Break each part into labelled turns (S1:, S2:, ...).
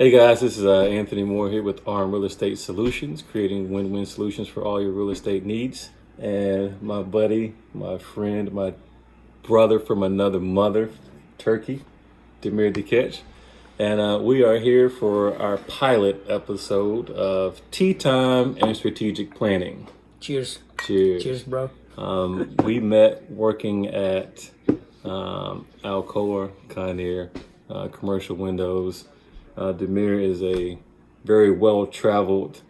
S1: Hey guys, this is Anthony Moore here with Arm Real Estate Solutions, creating win-win solutions for all your real estate needs. And my buddy, my friend, my brother from another mother, Turkey, Demir and we are here for our pilot episode of Tea Time and Strategic Planning.
S2: Cheers.
S1: Cheers.
S2: Cheers, bro.
S1: We met working at Alcoa, Conair, Commercial Windows. Demir is a very well-traveled,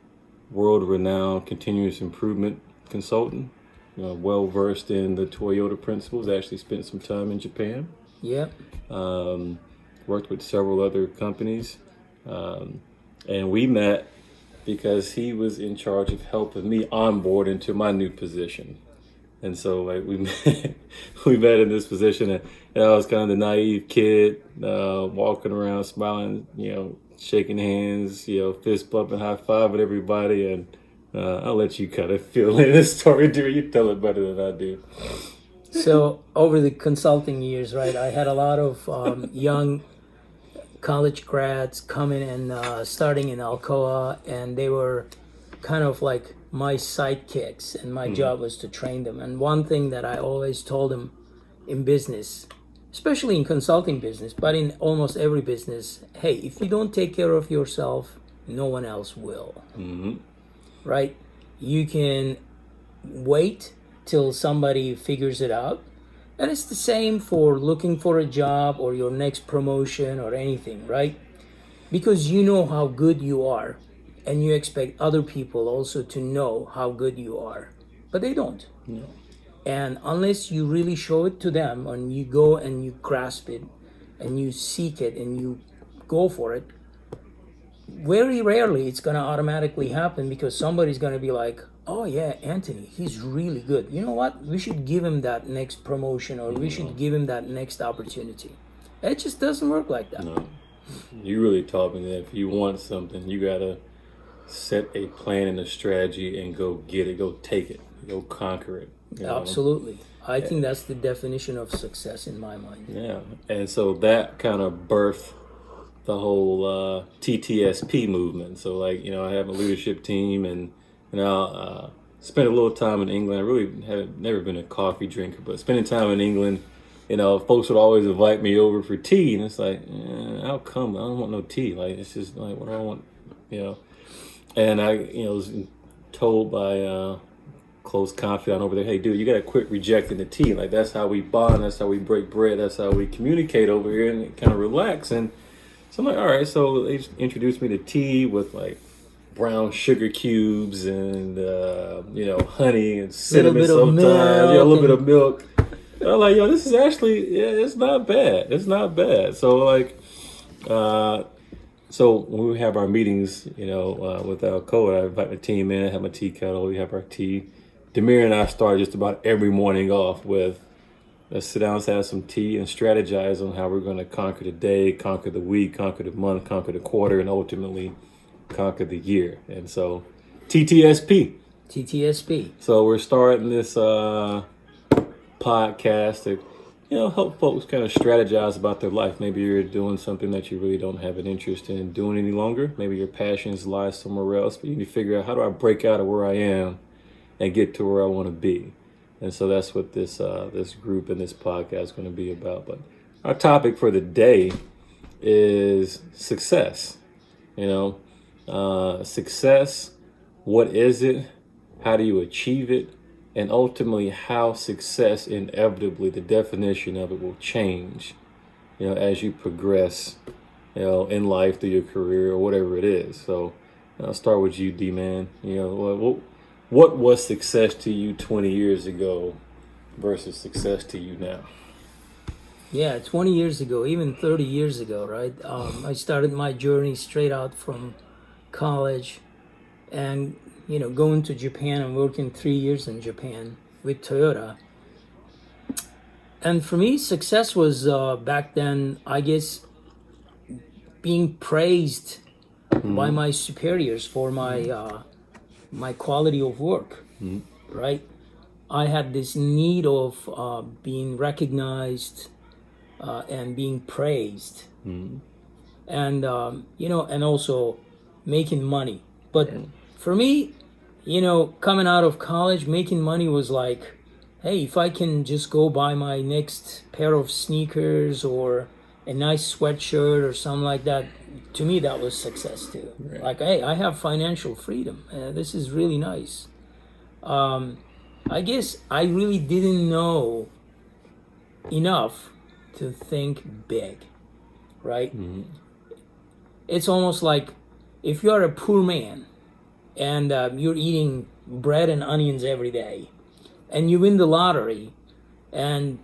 S1: world-renowned continuous improvement consultant, well-versed in the Toyota principles. Actually spent some time in Japan.
S2: Yep.
S1: Worked with several other companies. And we met because he was in charge of helping me onboard into my new position. And so we met in this position, and I was kind of the naive kid, walking around smiling, shaking hands, fist bumping, high five with everybody. And I'll let you kind of fill in this story, dear. You tell it better than I do.
S2: So over the consulting years, right, I had a lot of young college grads coming and starting in Alcoa, and they were kind of like my sidekicks, and my job was to train them. And one thing that I always told them in business, especially in consulting business, but in almost every business, hey, if you don't take care of yourself, no one else will. Right? You can wait till somebody figures it out. And it's the same for looking for a job or your next promotion or anything, right? Because you know how good you are, and you expect other people also to know how good you are, but they don't.
S1: No.
S2: And unless you really show it to them, and you go and you grasp it and you seek it and you go for it, very rarely it's going to automatically happen, because somebody's going to be like, oh yeah, Anthony, he's really good. You know what? We should give him that next promotion, or we should give him that next opportunity. It just doesn't work like that.
S1: No. You really taught me that if you want something, you got to set a plan and a strategy and go get it, go take it, go conquer it.
S2: Absolutely. I think that's the definition of success in my mind.
S1: Yeah. And so that kind of birthed the whole TTSP movement. So I have a leadership team, and spent a little time in England. I really had never been a coffee drinker, but spending time in England, folks would always invite me over for tea, and it's like, how come? I don't want no tea. Like, it's just like, what do I want? And I, was told by close confidant over there, hey, dude, you got to quit rejecting the tea. Like, that's how we bond. That's how we break bread. That's how we communicate over here and kind of relax. And so I'm like, all right. So they just introduced me to tea with like brown sugar cubes and, honey and cinnamon sometimes. Yeah, a little bit of milk. And I'm like, this is actually, it's not bad. It's not bad. So so when we have our meetings, with Alcoa, I invite my team in, have my tea kettle, we have our tea. Demir and I start just about every morning off with, let's sit down, have some tea, and strategize on how we're going to conquer the day, conquer the week, conquer the month, conquer the quarter, and ultimately conquer the year. And so TTSP. So we're starting this podcast to help folks kind of strategize about their life. Maybe you're doing something that you really don't have an interest in doing any longer. Maybe your passions lie somewhere else, but you need to figure out, how do I break out of where I am and get to where I want to be? And so that's what this group and this podcast is going to be about. But our topic for the day is success. Success, what is it? How do you achieve it? And ultimately how success inevitably, the definition of it will change, as you progress, in life, through your career or whatever it is. So I'll start with you, D-Man. What was success to you 20 years ago versus success to you now?
S2: Yeah, 20 years ago, even 30 years ago, right? I started my journey straight out from college, and going to Japan and working 3 years in Japan with Toyota. And for me, success was back then, I guess, being praised by my superiors for my quality of work, right? I had this need of being recognized and being praised. and and also making money. But for me, coming out of college, making money was like, hey, if I can just go buy my next pair of sneakers or a nice sweatshirt or something like that, to me that was success too.
S1: Right.
S2: Like, hey, I have financial freedom. This is really nice. I guess I really didn't know enough to think big, right? It's almost like if you're a poor man and you're eating bread and onions every day and you win the lottery and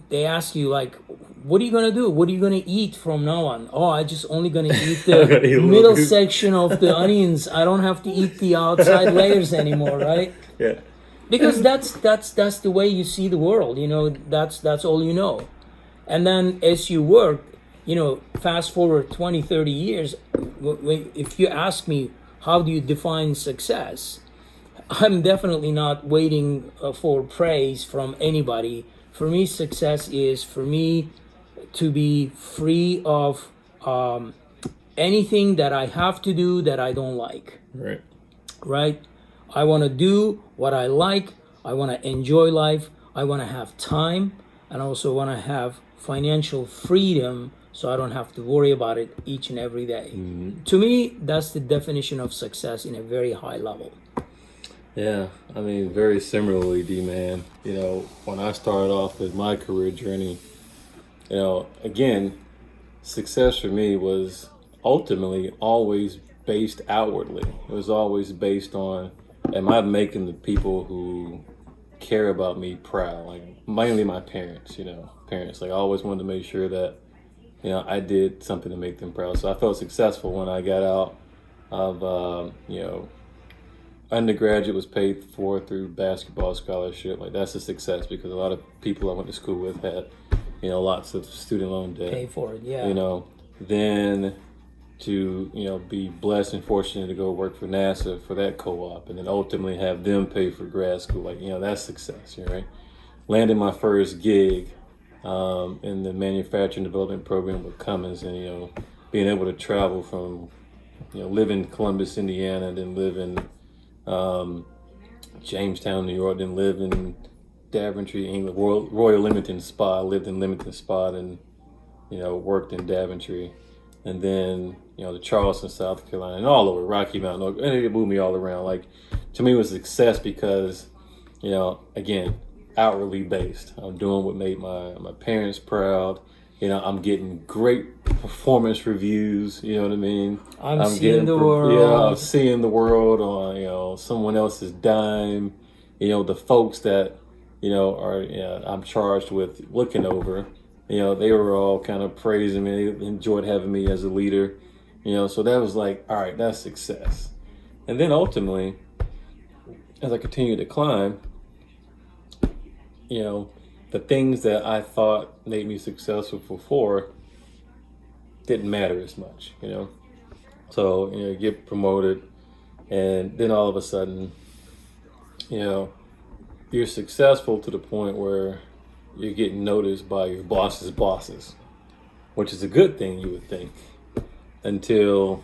S2: they ask you like, what are you gonna do? What are you gonna eat from now on? Oh, I just only gonna eat the middle section of the onions. I don't have to eat the outside layers anymore, right?
S1: Yeah.
S2: Because that's the way you see the world. That's all you know. And then as you work, fast forward 20, 30 years, if you ask me how do you define success, I'm definitely not waiting for praise from anybody. For me, success is for me to be free of anything that I have to do that I don't like.
S1: Right.
S2: Right? I want to do what I like. I want to enjoy life. I want to have time. And I also want to have financial freedom so I don't have to worry about it each and every day. To me, that's the definition of success in a very high level.
S1: Yeah, I mean, very similarly, D-Man. When I started off with my career journey, again, success for me was ultimately always based outwardly. It was always based on, am I making the people who care about me proud? Like, mainly my parents, parents. Like, I always wanted to make sure that, I did something to make them proud. So I felt successful when I got out of, undergraduate was paid for through basketball scholarship. Like, that's a success because a lot of people I went to school with had, lots of student loan debt.
S2: Pay for it, yeah.
S1: Then to, be blessed and fortunate to go work for NASA for that co-op and then ultimately have them pay for grad school. Like, that's success, right? Landing my first gig in the manufacturing development program with Cummins and, being able to travel from, live in Columbus, Indiana, then live in Jamestown, New York, then live in Daventry, England, Royal Leamington Spa. I lived in Leamington Spa and, worked in Daventry. And then, to Charleston, South Carolina, and all over, Rocky Mountain. And it moved me all around. Like, to me, it was a success because, again, outwardly based. I'm doing what made my parents proud. I'm getting great performance reviews. You know what I mean?
S2: I'm seeing the world.
S1: Yeah, I'm seeing the world on someone else's dime. The folks that are I'm charged with looking over. They were all kind of praising me. They enjoyed having me as a leader. So that was like, all right, that's success. And then ultimately, as I continued to climb, the things that I thought made me successful before didn't matter as much, So, you get promoted and then all of a sudden, you're successful to the point where you're getting noticed by your boss's bosses, which is a good thing, you would think, until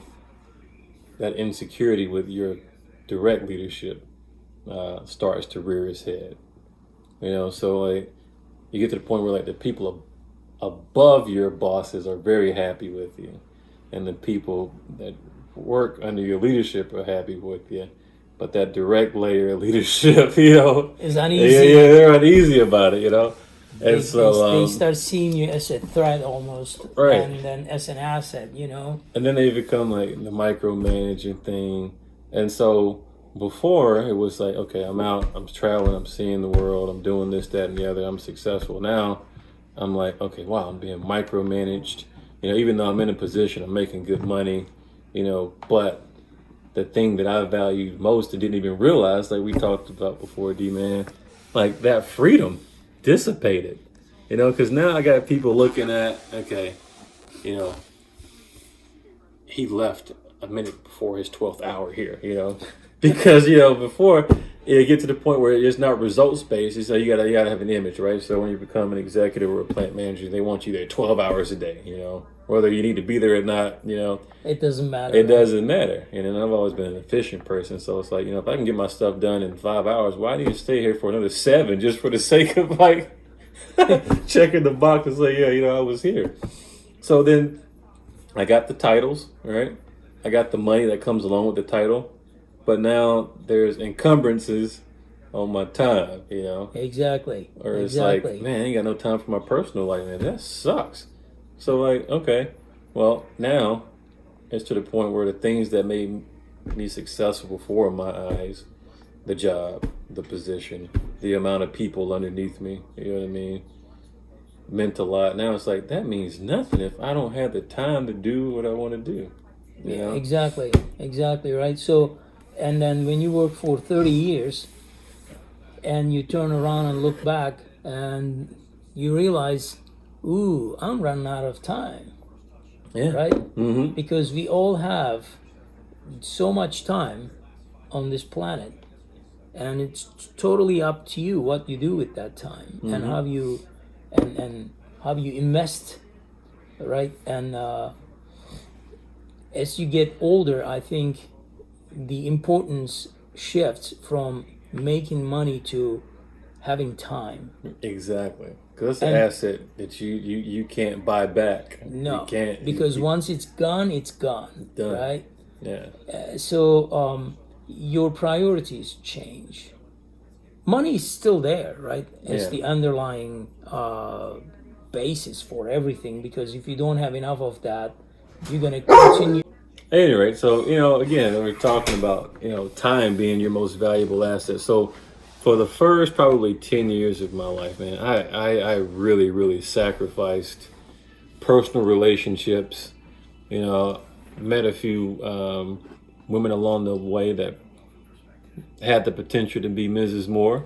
S1: that insecurity with your direct leadership starts to rear its head. So like you get to the point where like the people above your bosses are very happy with you, and the people that work under your leadership are happy with you. But that direct layer of leadership,
S2: is uneasy.
S1: Yeah, they're uneasy about it, And
S2: they
S1: so
S2: start seeing you as a threat almost,
S1: right,
S2: and then as an asset,
S1: And then they become like the micromanaging thing, and so before it was like, okay, I'm out, I'm traveling, I'm seeing the world, I'm doing this, that, and the other, I'm successful. Now I'm like, okay, wow, I'm being micromanaged. Even though I'm in a position, I'm making good money, but the thing that I valued most and didn't even realize, like we talked about before, D-Man, like that freedom dissipated, because now I got people looking at, okay, he left a minute before his 12th hour here, because, before it get to the point where it's not results based. It's like you gotta have an image, right? So when you become an executive or a plant manager, they want you there 12 hours a day. Whether you need to be there or not.
S2: It doesn't matter.
S1: It
S2: Right?
S1: doesn't matter. And I've always been an efficient person, so it's like if I can get my stuff done in 5 hours, why do you stay here for another 7 just for the sake of like checking the box and say, yeah, I was here. So then I got the titles, right? I got the money that comes along with the title. But now there's encumbrances on my time,
S2: Exactly.
S1: Or it's
S2: exactly.
S1: like, man, I ain't got no time for my personal life, man. That sucks. So like, okay, well now it's to the point where the things that made me successful before in my eyes, the job, the position, the amount of people underneath me, you know what I mean, meant a lot. Now it's like, that means nothing if I don't have the time to do what I want to do.
S2: Yeah, exactly, right? So, and then when you work for 30 years and you turn around and look back and you realize, ooh, I'm running out of time,
S1: Yeah.
S2: right?
S1: Mm-hmm.
S2: Because we all have so much time on this planet, and it's totally up to you what you do with that time and how you and how you invest, right? And as you get older, I think the importance shifts from making money to having time.
S1: Exactly. Because it's
S2: And-
S1: an asset that you can't buy back.
S2: No,
S1: You can't.
S2: because once it's gone,
S1: Done.
S2: right?
S1: Yeah.
S2: So your priorities change. Money is still there, right? It's
S1: Yeah.
S2: the underlying basis for everything. Because if you don't have enough of that, you're gonna continue.
S1: At any rate, so again, we're talking about time being your most valuable asset. So for the first probably 10 years of my life, man, I really, really sacrificed personal relationships. Met a few women along the way that had the potential to be Mrs. Moore.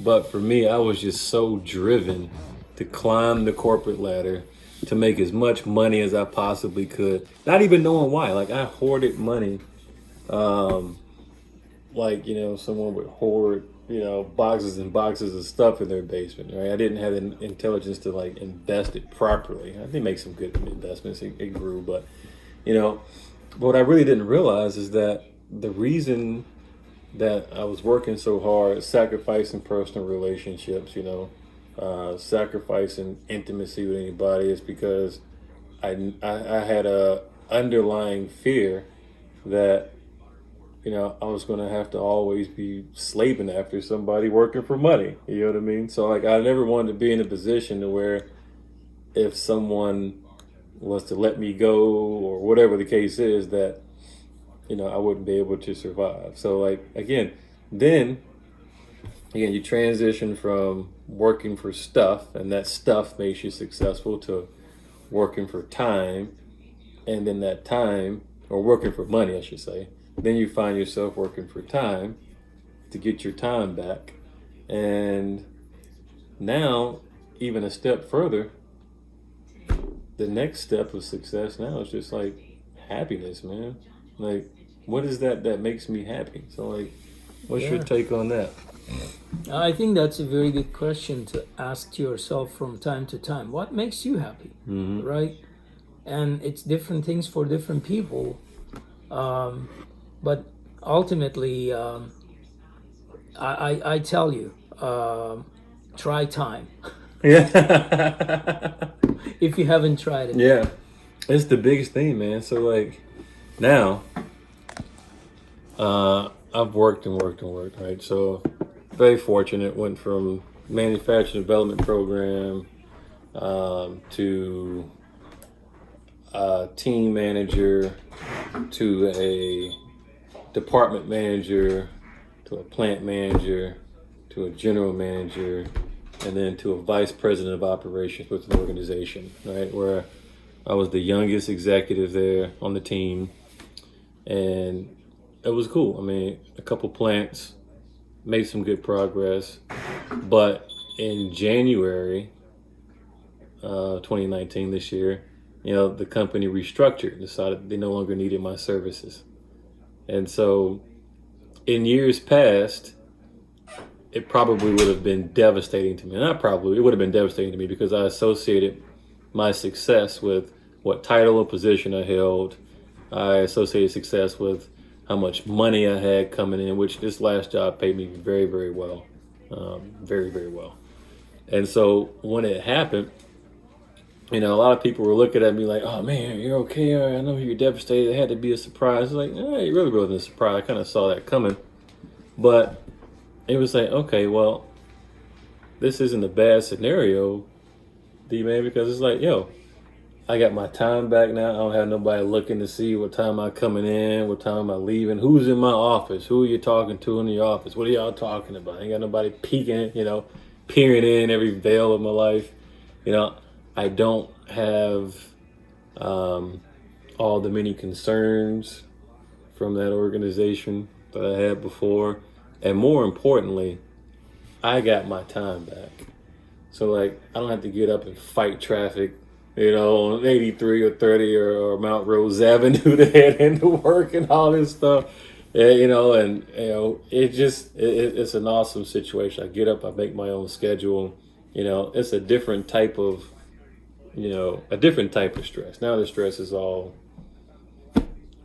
S1: But for me, I was just so driven to climb the corporate ladder, to make as much money as I possibly could, not even knowing why. Like, I hoarded money, like someone would hoard boxes and boxes of stuff in their basement. Right? I didn't have the intelligence to like invest it properly. I did make some good investments. It grew, but what I really didn't realize is that the reason that I was working so hard, sacrificing personal relationships, sacrificing intimacy with anybody, is because I had a underlying fear that I was going to have to always be slaving after somebody working for money. You know what I mean? So like, I never wanted to be in a position to where if someone was to let me go or whatever the case is, that I wouldn't be able to survive. So like, again, you transition from working for stuff, and that stuff makes you successful, to working for time, and then that time, or working for money, I should say. Then you find yourself working for time to get your time back. And now, even a step further, the next step of success now is just like happiness, man. Like, what is that makes me happy? So like, what's your take on that?
S2: I think that's a very good question to ask to yourself from time to time. What makes you happy, right? And it's different things for different people. But ultimately, I tell you, try time.
S1: Yeah.
S2: If you haven't tried it.
S1: Yeah. It's the biggest thing, man. So like, now, I've worked and worked and worked, right? So very fortunate, went from manufacturing development program to a team manager, to a department manager, to a plant manager, to a general manager, and then to a vice president of operations with an organization, right? Where I was the youngest executive there on the team, and it was cool. I mean, a couple plants, made some good progress, but in January 2019, this year, the company restructured, decided they no longer needed my services. And so in years past, it probably would have been devastating to me. Not probably, it would have been devastating to me because I associated my success with what title or position I held. I associated success with how much money I had coming in, which this last job paid me very, very well. Very, very well. And so when it happened, a lot of people were looking at me like, "Oh man, you're okay. I know you're devastated. It had to be a surprise." Like, it really wasn't a surprise. I kind of saw that coming, but it was like, okay, well, this isn't a bad scenario, D-Man, because it's like, yo, I got my time back now. I don't have nobody looking to see what time I'm coming in, what time am I leaving, who's in my office, who are you talking to in the office, what are y'all talking about? Ain't got nobody peeking, peering in every veil of my life. I don't have all the many concerns from that organization that I had before. And more importantly, I got my time back. So, like, I don't have to get up and fight traffic, on 83 or 30 or Mount Rose Avenue to head into work and all this stuff. It's an awesome situation. I get up, I make my own schedule. It's a different type of stress. Now the stress is all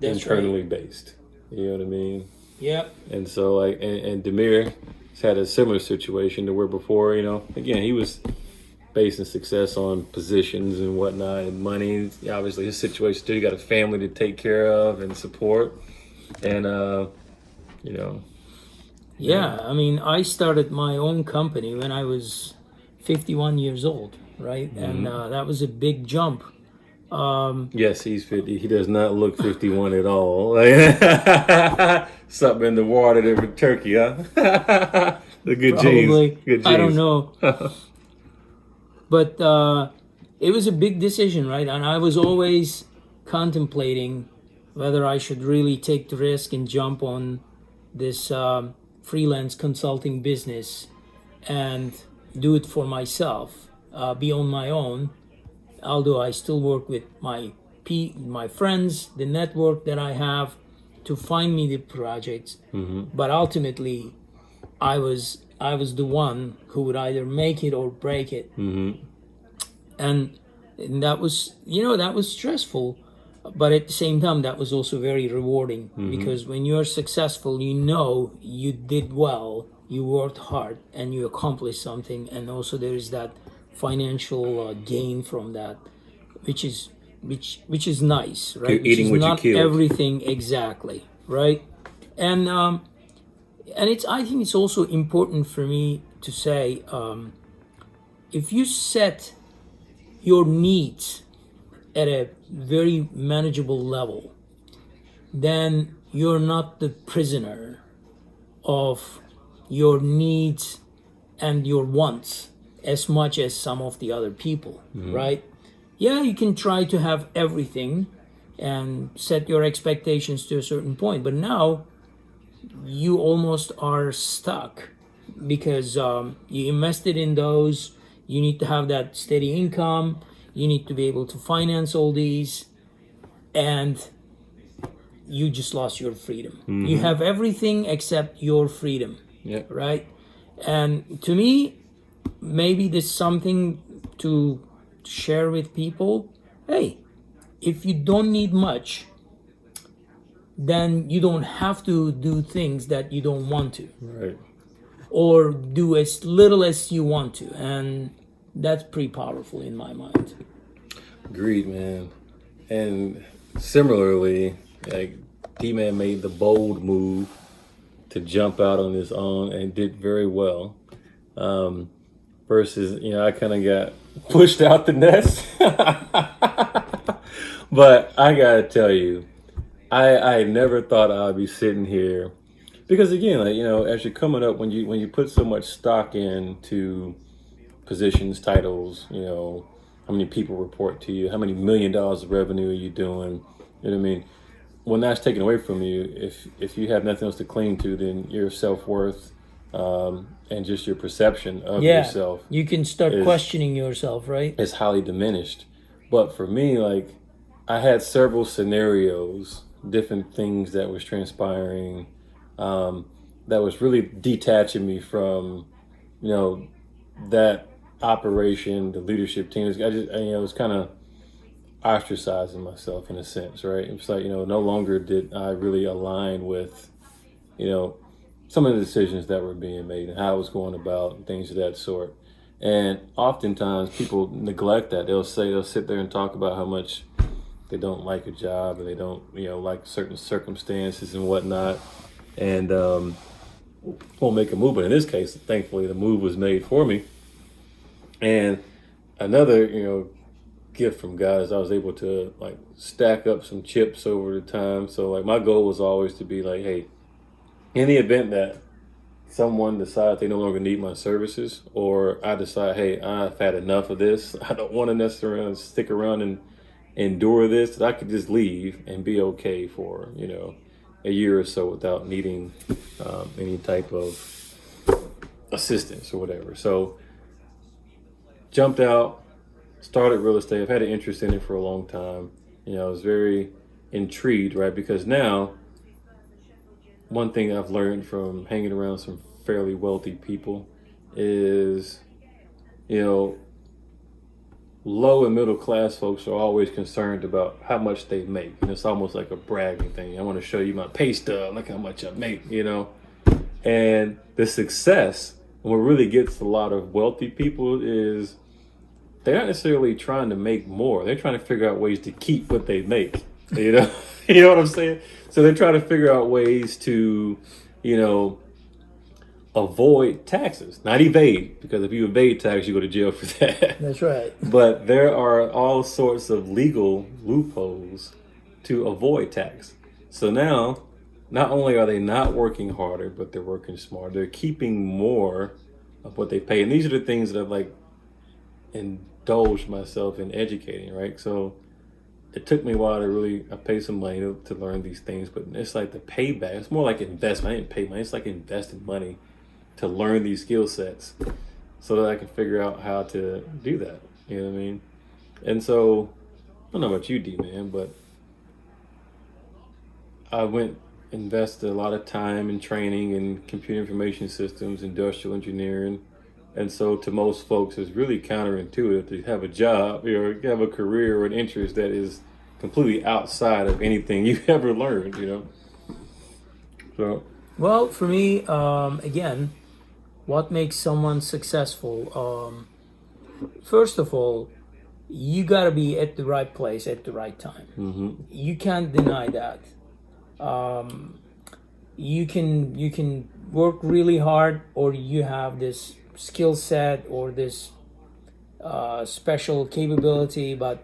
S1: internally based. You know what I mean?
S2: Yep.
S1: And so, like, and Demir has had a similar situation to where before, again, he was basing success on positions and whatnot and money. Obviously, his situation too, you got a family to take care of and support. And,
S2: Yeah, I mean, I started my own company when I was 51 years old, right?
S1: Mm-hmm.
S2: And that was a big jump.
S1: Yes, he's 50. He does not look 51 at all. Something in the water there with turkey, huh? The good
S2: Probably,
S1: genes. Good genes.
S2: I don't know. But it was a big decision, right? And I was always contemplating whether I should really take the risk and jump on this freelance consulting business and do it for myself, be on my own. Although I still work with my friends, the network that I have to find me the projects.
S1: Mm-hmm.
S2: But ultimately, I was the one who would either make it or break it.
S1: Mm-hmm.
S2: And that was stressful, but at the same time that was also very rewarding. Mm-hmm. Because when you're successful, you did well, you worked hard, and you accomplished something, and also there is that financial gain from that, which is nice, right?
S1: You're eating what you killed.
S2: Everything exactly, right? And I think it's also important for me to say, if you set your needs at a very manageable level, then you're not the prisoner of your needs and your wants as much as some of the other people, mm-hmm. right? Yeah, you can try to have everything and set your expectations to a certain point, but now you almost are stuck because you invested in those. You need to have that steady income. You need to be able to finance all these, and you just lost your freedom. Mm-hmm. You have everything except your freedom, right? And to me, maybe there's something to share with people. Hey, if you don't need much, then you don't have to do things that you don't want to.
S1: Right.
S2: Or do as little as you want to. And that's pretty powerful in my mind.
S1: Agreed, man. And similarly, like, D-Man made the bold move to jump out on his own and did very well. Versus, I kind of got pushed out the nest. But I gotta tell you, I never thought I'd be sitting here, because again, like, as you're coming up, when you put so much stock into positions, titles, how many people report to you, how many $1 million of revenue are you doing, you know what I mean? When that's taken away from you, if you have nothing else to cling to, then your self-worth and just your perception of yourself,
S2: you can start questioning yourself, right?
S1: It's highly diminished. But for me, like, I had several scenarios, different things that was transpiring that was really detaching me from, you know, that operation, the leadership team. I was kind of ostracizing myself in a sense, right? It's like, no longer did I really align with, you know, some of the decisions that were being made and how I was going about and things of that sort. And oftentimes people neglect that. They'll sit there and talk about how much they don't like a job and they don't, like certain circumstances and whatnot, and won't make a move. But in this case, thankfully, the move was made for me. And another, gift from God is I was able to like stack up some chips over the time. So like my goal was always to be like, hey, in the event that someone decides they no longer need my services, or I decide, hey, I've had enough of this, I don't want to necessarily stick around and endure this, that I could just leave and be okay for, a year or so without needing any type of assistance or whatever. So jumped out, started real estate. I've had an interest in it for a long time. I was very intrigued, right? Because now, one thing I've learned from hanging around some fairly wealthy people is, low and middle class folks are always concerned about how much they make. And it's almost like a bragging thing. I want to show you my pay stub, look how much I make, And the success, and what really gets a lot of wealthy people is they're not necessarily trying to make more. They're trying to figure out ways to keep what they make. You know, you know what I'm saying? So they're trying to figure out ways to, avoid taxes, not evade, because if you evade tax, you go to jail for that.
S2: That's right.
S1: But there are all sorts of legal loopholes to avoid tax. So now, not only are they not working harder, but they're working smarter. They're keeping more of what they pay. And these are the things that I've like indulged myself in educating, right? So it took me a while I paid some money to learn these things, but it's like the payback. It's more like investment. I didn't pay money. It's like investing money to learn these skill sets so that I can figure out how to do that. You know what I mean? And so, I don't know about you, D-Man, but I invested a lot of time in training in computer information systems, industrial engineering. And so to most folks, it's really counterintuitive to have a job or have a career or an interest that is completely outside of anything you've ever learned, So.
S2: Well, for me, again, what makes someone successful? First of all, you gotta be at the right place at the right time.
S1: Mm-hmm.
S2: You can't deny that. You can work really hard, or you have this skill set or this special capability, but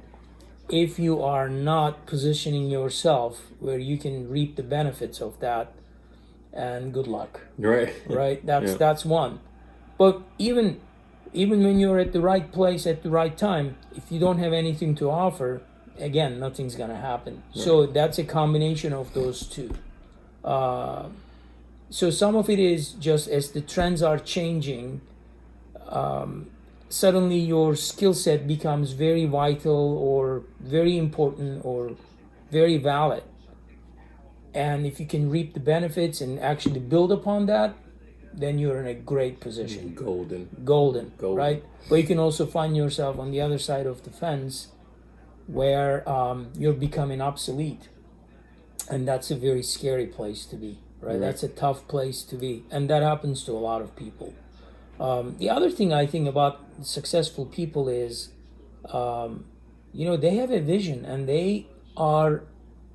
S2: if you are not positioning yourself where you can reap the benefits of that, and good luck. Right. That's one. But even when you're at the right place at the right time, if you don't have anything to offer, again, nothing's gonna happen. Right. So that's a combination of those two. So some of it is just as the trends are changing, suddenly your skill set becomes very vital or very important or very valid. And if you can reap the benefits and actually build upon that, then you're in a great position. Golden, right? But you can also find yourself on the other side of the fence where you're becoming obsolete. And that's a very scary place to be, right? That's a tough place to be. And that happens to a lot of people. The other thing I think about successful people is, they have a vision and they are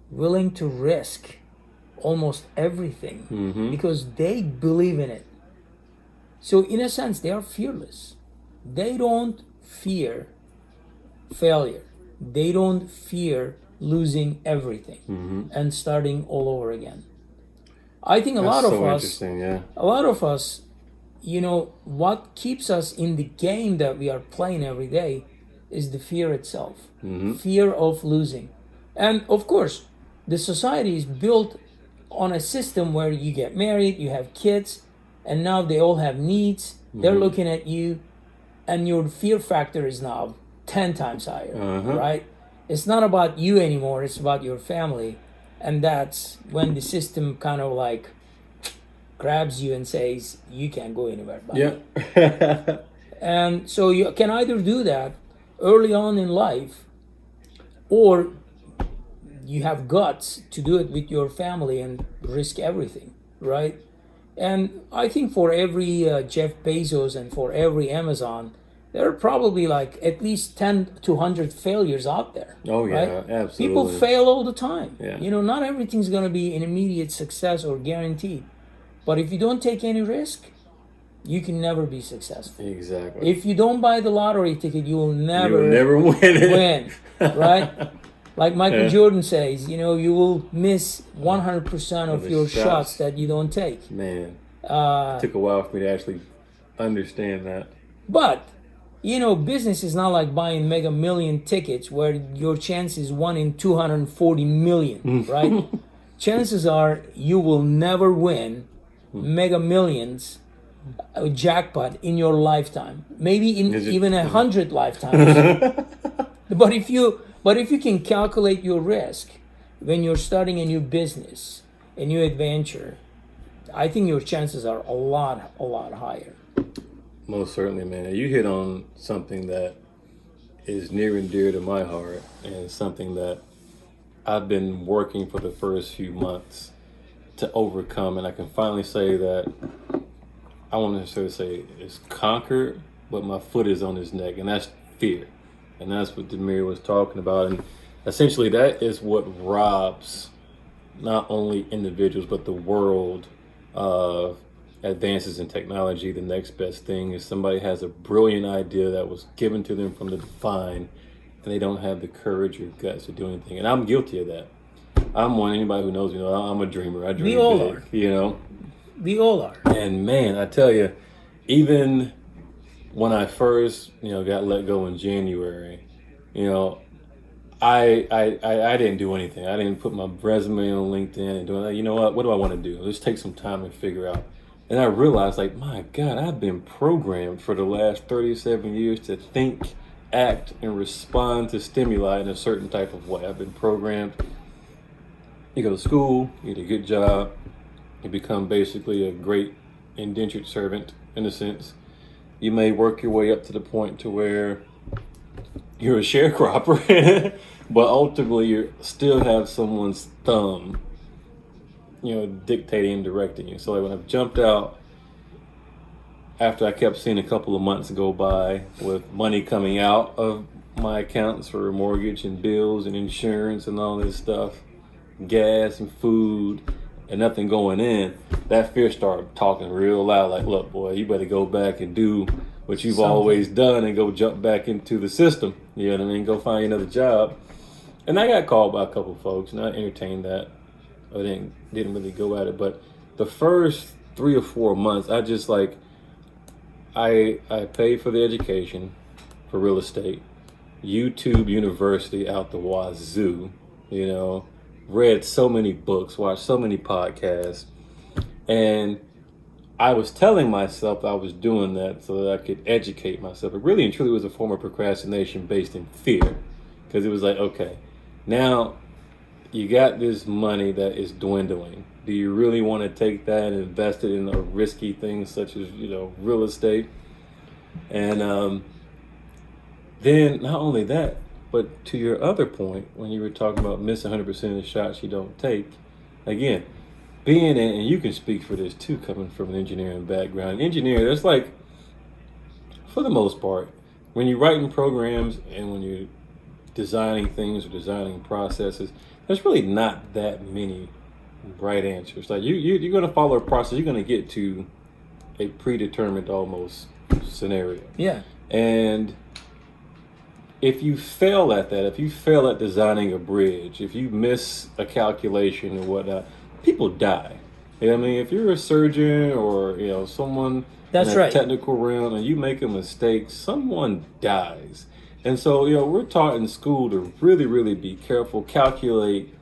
S2: willing to risk almost everything because they believe in it. So in a sense, they are fearless. They don't fear failure. They don't fear losing everything and starting all over again. I think a lot of us, what keeps us in the game that we are playing every day is the fear itself, fear of losing. And of course, the society is built on a system where you get married, you have kids, and now they all have needs. They're looking at you, and your fear factor is now 10 times higher, right? It's not about you anymore, it's about your family. And that's when the system kind of like grabs you and says, you can't go anywhere, buddy.
S1: Yeah.
S2: And so you can either do that early on in life, or you have guts to do it with your family and risk everything, right? And I think for every Jeff Bezos and for every Amazon, there are probably like at least 10 to 100 failures out there.
S1: Oh, yeah,
S2: right?
S1: absolutely.
S2: People fail all the time.
S1: Yeah.
S2: You know, not everything's going to be an immediate success or guaranteed. But if you don't take any risk, you can never be successful.
S1: Exactly.
S2: If you don't buy the lottery ticket, you will never
S1: win it.
S2: win, right? Like Michael Jordan says, you know, you will miss 100% of your shots that you don't take.
S1: Man, it took a while for me to actually understand that.
S2: But, you know, business is not like buying Mega Million tickets where your chance is 1 in 240 million, right? Chances are you will never win Mega Millions jackpot in your lifetime. Maybe in even 100 lifetimes. But if you can calculate your risk when you're starting a new business, a new adventure, I think your chances are a lot higher.
S1: Most certainly, man. You hit on something that is near and dear to my heart, and something that I've been working for the first few months to overcome. And I can finally say that I won't necessarily say it's conquered, but my foot is on his neck, and that's fear. And that's what Demir was talking about. And essentially that is what robs not only individuals, but the world of advances in technology. The next best thing is somebody has a brilliant idea that was given to them from the divine, and they don't have the courage or guts to do anything. And I'm guilty of that. I'm one, anybody who knows me, I'm a dreamer. I dream
S2: we all
S1: big,
S2: are.
S1: you know?
S2: We all are.
S1: And man, I tell you, even when I first, got let go in January, I didn't do anything. I didn't put my resume on LinkedIn and doing that. You know what do I want to do? Let's take some time and figure out. And I realized, like, my God, I've been programmed for the last 37 years to think, act, and respond to stimuli in a certain type of way. I've been programmed. You go to school, you get a good job, you become basically a great indentured servant, in a sense. You may work your way up to the point to where you're a sharecropper, but ultimately you still have someone's thumb, dictating and directing you. So like when I jumped out, after I kept seeing a couple of months go by with money coming out of my accounts for mortgage and bills and insurance and all this stuff, gas and food, and nothing going in, that fear started talking real loud, like, look, boy, you better go back and do what you've always done and go jump back into the system. You know what I mean? Go find another job. And I got called by a couple of folks, and I entertained that. I didn't really go at it. But the first 3 or 4 months, I just I paid for the education for real estate, YouTube University out the wazoo, read so many books, watched so many podcasts, and I was telling myself I was doing that so that I could educate myself. It really and truly was a form of procrastination based in fear, because it was like, okay, now you got this money that is dwindling. Do you really want to take that and invest it in a risky thing such as, real estate? And then not only that, but to your other point, when you were talking about miss 100% of the shots you don't take, again, being in, and you can speak for this too, coming from an engineering background. Engineer, that's like, for the most part, when you're writing programs and when you're designing things or designing processes, there's really not that many right answers. Like you're going to follow a process, you're going to get to a predetermined almost scenario.
S2: Yeah.
S1: And if you fail at that, if you fail at designing a bridge, if you miss a calculation or whatnot, people die. You know what I mean? If you're a surgeon or, someone
S2: That's
S1: in a
S2: right.
S1: technical realm and you make a mistake, someone dies. And so, we're taught in school to really, really be careful, calculate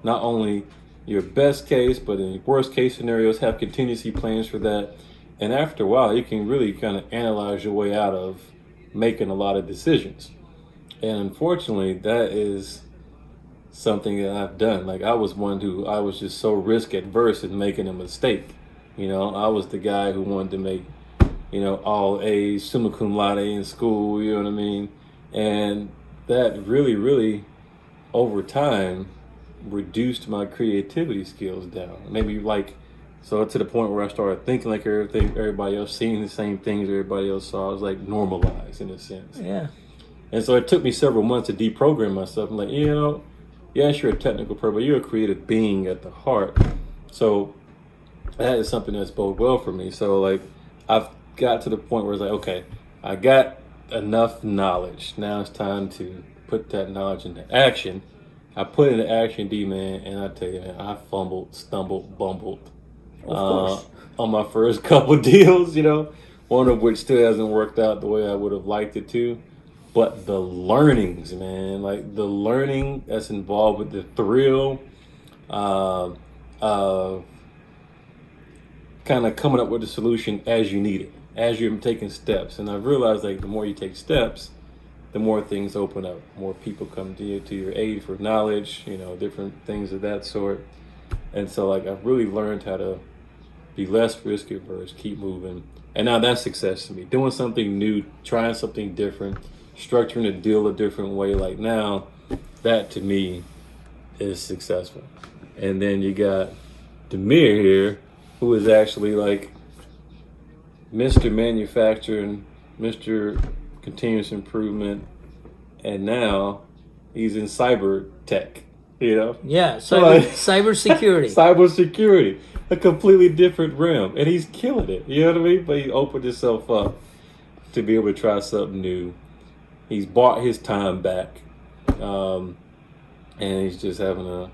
S1: not only your best case, but in worst case scenarios, have contingency plans for that. And after a while, you can really kind of analyze your way out of making a lot of decisions. And unfortunately, that is something that I've done. Like I was one who I was just so risk adverse in making a mistake. You know, I was the guy who wanted to make, all A's, summa cum laude in school, you know what I mean? And that really, really, over time, reduced my creativity skills down. Maybe so to the point where I started thinking like everybody else, seeing the same things everybody else saw. It was like normalized in a sense.
S2: Yeah.
S1: And so it took me several months to deprogram myself. I'm like, yes, you're a technical person, but you're a creative being at the heart. So that is something that's bode well for me. So like I've got to the point where it's like, okay, I got enough knowledge. Now it's time to put that knowledge into action. I put it into action, D-Man, and I tell you, man, I fumbled, stumbled, bumbled.
S2: Of course.
S1: On my first couple deals, one of which still hasn't worked out the way I would have liked it to. But the learnings, man, like the learning that's involved with the thrill of kind of coming up with a solution as you need it, as you're taking steps. And I've realized like the more you take steps, the more things open up. More people come to your aid for knowledge, different things of that sort. And so like I've really learned how to be less risk averse, keep moving. And now that's success to me. Doing something new, trying something different, structuring a deal a different way. Like now, that to me is successful. And then you got Demir here, who is actually like Mr. Manufacturing, Mr. Continuous Improvement, and now he's in cyber tech,
S2: Yeah, cybersecurity.
S1: Cybersecurity, a completely different realm, and he's killing it. You know what I mean? But he opened himself up to be able to try something new. He's bought his time back, and he's just having an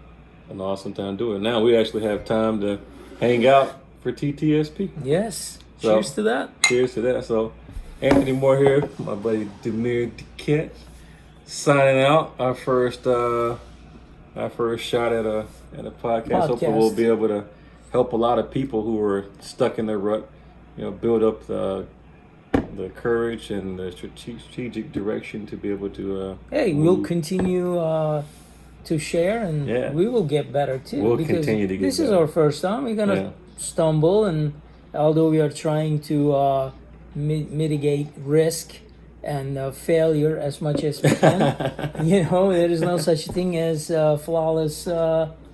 S1: awesome time doing it. Now we actually have time to hang out for TTSP.
S2: Yes.
S1: So,
S2: cheers to that.
S1: Cheers to that. So, Anthony Moore here, my buddy Demir Diquette, signing out our first shot at a podcast. Hopefully, we'll be able to help a lot of people who are stuck in their rut. Build up the courage and the strategic direction to be able to.
S2: We'll continue to share, and we will get better too.
S1: We'll
S2: because
S1: continue to get
S2: this
S1: better.
S2: Is our first time. We're gonna stumble, and although we are trying to mitigate risk and failure as much as we can, there is no such thing as flawless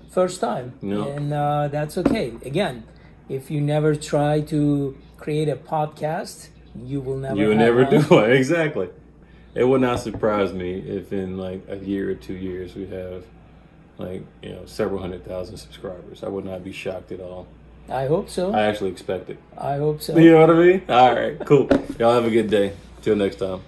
S2: first time, and that's okay. Again, if you never try to create a podcast, you will never.
S1: You will never do it. Exactly. It would not surprise me if in like a year or 2 years we have several 100,000 subscribers. I would not be shocked at all.
S2: I hope so.
S1: I actually expect it.
S2: I hope so.
S1: You know what I mean? All right, cool. Y'all have a good day. Till next time.